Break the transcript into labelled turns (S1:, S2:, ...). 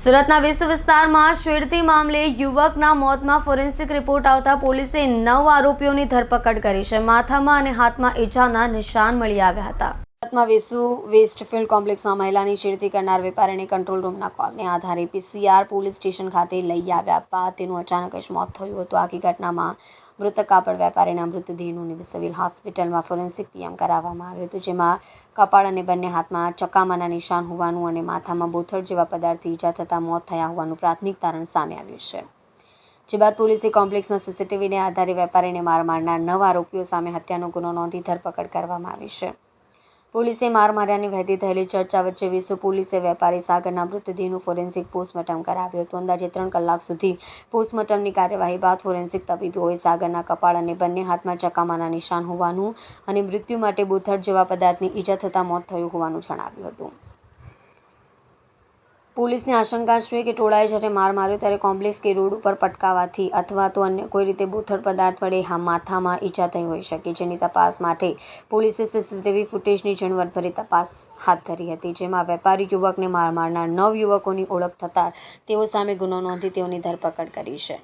S1: સુરતના વિશ્વ વિસ્તારમાં છેડતી મામલે યુવકના મોતમાં ફોરેન્સિક રિપોર્ટ આવતા પોલીસે 9 આરોપીઓની ધરપકડ કરી છે. માથામાં અને હાથમાં ઈજાના નિશાન મળી આવ્યા હતા. સુરતમાં વિસુ વેસ્ટફિલ્ડ કોમ્પ્લેક્સમાં મહિલાની છેડતી કરનાર વેપારીને કંટ્રોલ રૂમના કોલને આધારે પીસીઆર પોલીસ સ્ટેશન ખાતે લઈ આવ્યા બાદ તેનું અચાનક જ મોત થયું હતું. આખી ઘટનામાં મૃતક કાપડ વેપારીના મૃતદેહનું સિવિલ હોસ્પિટલમાં ફોરેન્સિક પીએમ કરાવવામાં આવ્યું હતું, જેમાં કપાળ અને બંને હાથમાં ચકામાના નિશાન હોવાનું અને માથામાં બોથડ જેવા પદાર્થથી ઈજા થતાં મોત થયા હોવાનું પ્રાથમિક તારણ સામે આવ્યું છે. જે બાદ પોલીસે કોમ્પ્લેક્સના સીસીટીવીને આધારે વેપારીને માર મારનાર 9 આરોપીઓ સામે હત્યાનો ગુનો નોંધી ધરપકડ કરવામાં આવી છે. પોલીસે માર માર્યાની વહેતી થયેલી ચર્ચા વચ્ચે વિસુ પોલીસે વેપારી સાગરના મૃતદેહનું ફોરેન્સિક પોસ્ટમોર્ટમ કરાવ્યું હતું. અંદાજે 3 કલાક સુધી પોસ્ટમોર્ટમની કાર્યવાહી બાદ ફોરેન્સિક તબીબોએ સાગરના કપાળ અને બંને હાથમાં ચકામાના નિશાન હોવાનું અને મૃત્યુ માટે બોથડ જેવા પદાર્થની ઈજા થતાં મોત થયું હોવાનું જણાવ્યું હતું. પોલીસની આશંકા છે કે ટોળાએ જ્યારે માર માર્યો ત્યારે કોમ્પ્લેક્સ કે રોડ ઉપર પટકાવાથી અથવા તો અન્ય કોઈ રીતે બોથડ પદાર્થ વડે માથામાં ઈજા થઈ હોઈ શકે, જેની તપાસ માટે પોલીસે સીસીટીવી ફૂટેજની ઝીણવટભરી તપાસ હાથ ધરી હતી, જેમાં વેપારી યુવકને માર મારનાર 9 યુવકોની ઓળખ થતાં તેઓ સામે ગુનો નોંધી તેઓની ધરપકડ કરી છે.